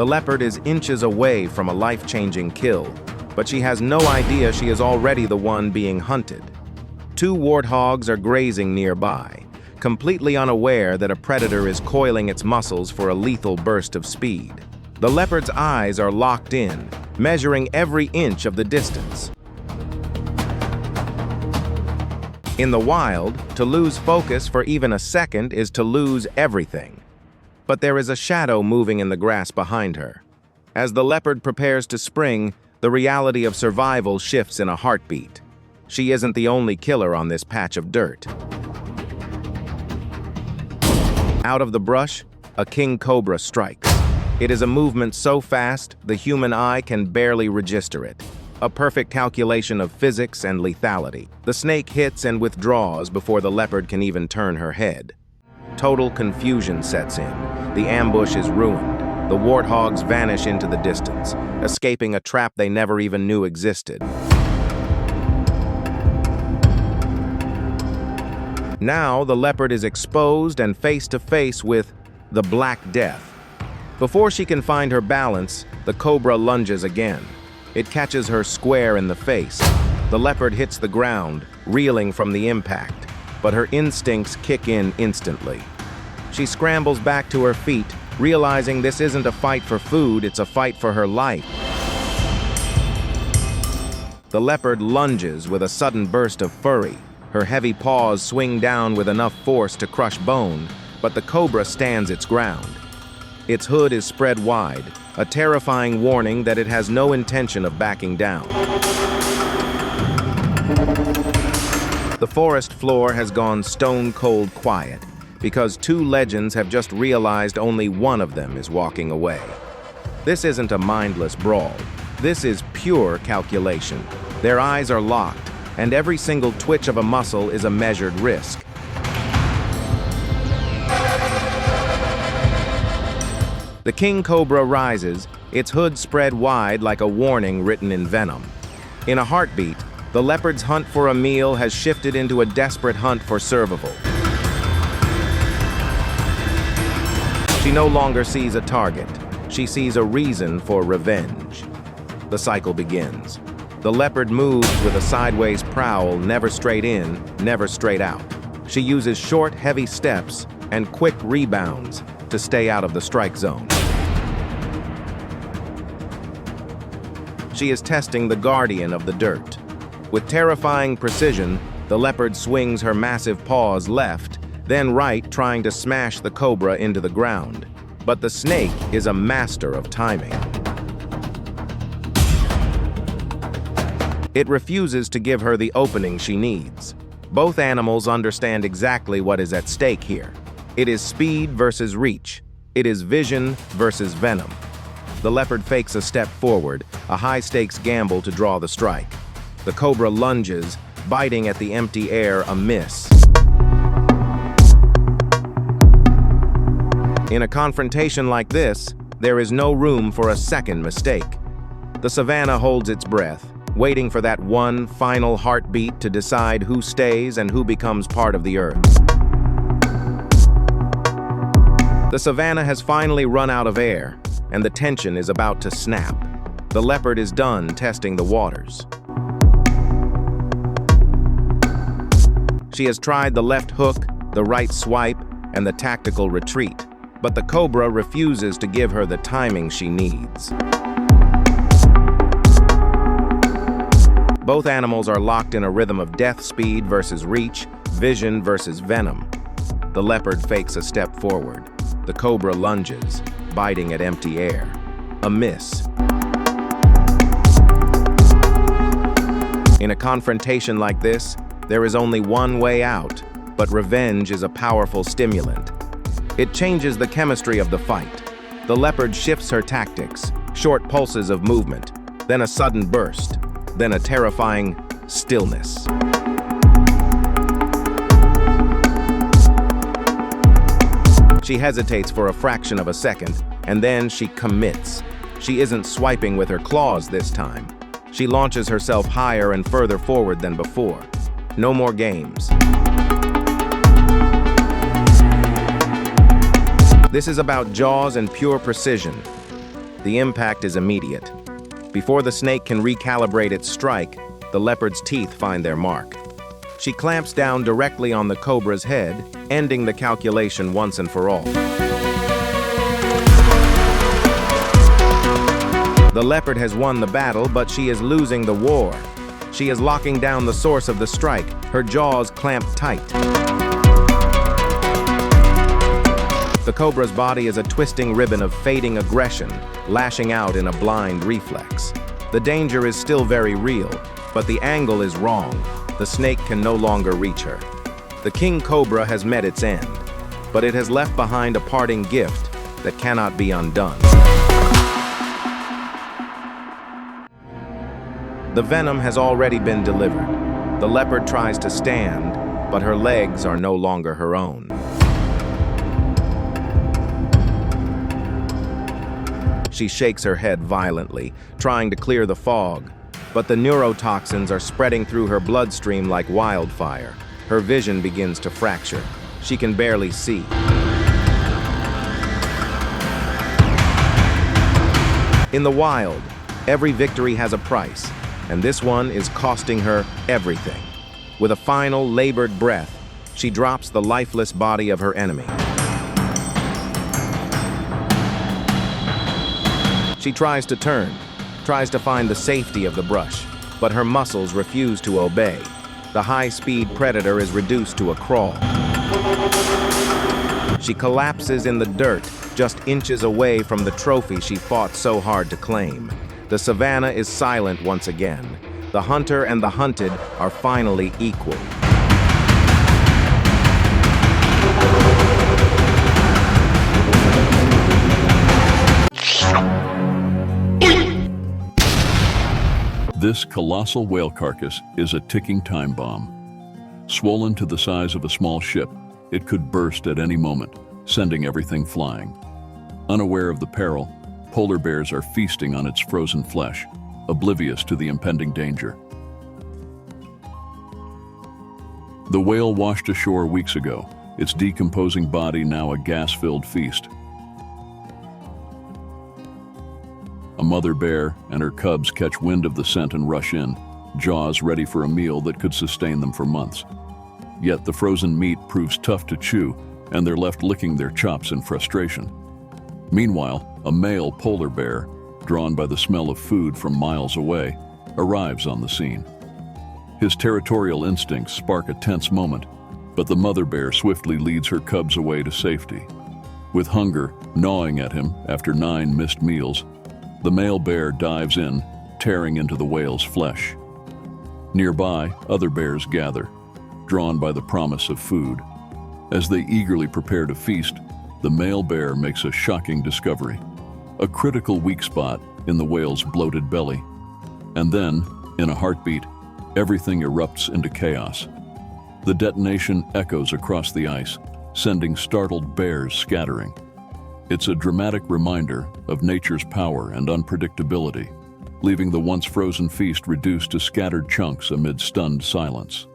The leopard is inches away from a life-changing kill, but she has no idea she is already the one being hunted. Two warthogs are grazing nearby, completely unaware that a predator is coiling its muscles for a lethal burst of speed. The leopard's eyes are locked in, measuring every inch of the distance. In the wild, to lose focus for even a second is to lose everything. But there is a shadow moving in the grass behind her. As the leopard prepares to spring, the reality of survival shifts in a heartbeat. She isn't the only killer on this patch of dirt. Out of the brush, a King Cobra strikes. It is a movement so fast, the human eye can barely register it. A perfect calculation of physics and lethality. The snake hits and withdraws before the leopard can even turn her head. Total confusion sets in. The ambush is ruined. The warthogs vanish into the distance, escaping a trap they never even knew existed. Now the leopard is exposed and face to face with the Black Death. Before she can find her balance, the cobra lunges again. It catches her square in the face. The leopard hits the ground, reeling from the impact, but her instincts kick in instantly. She scrambles back to her feet, realizing this isn't a fight for food, it's a fight for her life. The leopard lunges with a sudden burst of fury. Her heavy paws swing down with enough force to crush bone, but the cobra stands its ground. Its hood is spread wide, a terrifying warning that it has no intention of backing down. The forest floor has gone stone-cold quiet, because two legends have just realized only one of them is walking away. This isn't a mindless brawl. This is pure calculation. Their eyes are locked, and every single twitch of a muscle is a measured risk. The King Cobra rises, its hood spread wide like a warning written in venom. In a heartbeat, the leopard's hunt for a meal has shifted into a desperate hunt for survival. She no longer sees a target. She sees a reason for revenge. The cycle begins. The leopard moves with a sideways prowl, never straight in, never straight out. She uses short, heavy steps and quick rebounds to stay out of the strike zone. She is testing the guardian of the dirt. With terrifying precision, the leopard swings her massive paws left, then right, trying to smash the cobra into the ground. But the snake is a master of timing. It refuses to give her the opening she needs. Both animals understand exactly what is at stake here. It is speed versus reach. It is vision versus venom. The leopard fakes a step forward, a high-stakes gamble to draw the strike. The cobra lunges, biting at the empty air, a miss. In a confrontation like this, there is no room for a second mistake. The Savannah holds its breath, waiting for that one final heartbeat to decide who stays and who becomes part of the earth. The Savannah has finally run out of air, and the tension is about to snap. The leopard is done testing the waters. She has tried the left hook, the right swipe, and the tactical retreat, but the cobra refuses to give her the timing she needs. Both animals are locked in a rhythm of death speed versus reach, vision versus venom. The leopard fakes a step forward. The cobra lunges, biting at empty air. A miss. In a confrontation like this, there is only one way out, but revenge is a powerful stimulant. It changes the chemistry of the fight. The leopard shifts her tactics, short pulses of movement, then a sudden burst, then a terrifying stillness. She hesitates for a fraction of a second, and then she commits. She isn't swiping with her claws this time. She launches herself higher and further forward than before. No more games. This is about jaws and pure precision. The impact is immediate. Before the snake can recalibrate its strike, the leopard's teeth find their mark. She clamps down directly on the cobra's head, ending the calculation once and for all. The leopard has won the battle, but she is losing the war. She is locking down the source of the strike, her jaws clamped tight. The cobra's body is a twisting ribbon of fading aggression, lashing out in a blind reflex. The danger is still very real, but the angle is wrong. The snake can no longer reach her. The King Cobra has met its end, but it has left behind a parting gift that cannot be undone. The venom has already been delivered. The leopard tries to stand, but her legs are no longer her own. She shakes her head violently, trying to clear the fog, but the neurotoxins are spreading through her bloodstream like wildfire. Her vision begins to fracture. She can barely see. In the wild, every victory has a price, and this one is costing her everything. With a final, labored breath, she drops the lifeless body of her enemy. She tries to turn, tries to find the safety of the brush, but her muscles refuse to obey. The high-speed predator is reduced to a crawl. She collapses in the dirt, just inches away from the trophy she fought so hard to claim. The Savannah is silent once again. The hunter and the hunted are finally equal. This colossal whale carcass is a ticking time bomb. Swollen to the size of a small ship, it could burst at any moment, sending everything flying. Unaware of the peril, polar bears are feasting on its frozen flesh, oblivious to the impending danger. The whale washed ashore weeks ago, its decomposing body now a gas-filled feast. A mother bear and her cubs catch wind of the scent and rush in, jaws ready for a meal that could sustain them for months. Yet the frozen meat proves tough to chew, and they're left licking their chops in frustration. Meanwhile, a male polar bear, drawn by the smell of food from miles away, arrives on the scene. His territorial instincts spark a tense moment, but the mother bear swiftly leads her cubs away to safety. With hunger gnawing at him after 9 missed meals, the male bear dives in, tearing into the whale's flesh. Nearby, other bears gather, drawn by the promise of food. As they eagerly prepare to feast, the male bear makes a shocking discovery, a critical weak spot in the whale's bloated belly. And then, in a heartbeat, everything erupts into chaos. The detonation echoes across the ice, sending startled bears scattering. It's a dramatic reminder of nature's power and unpredictability, leaving the once frozen feast reduced to scattered chunks amid stunned silence.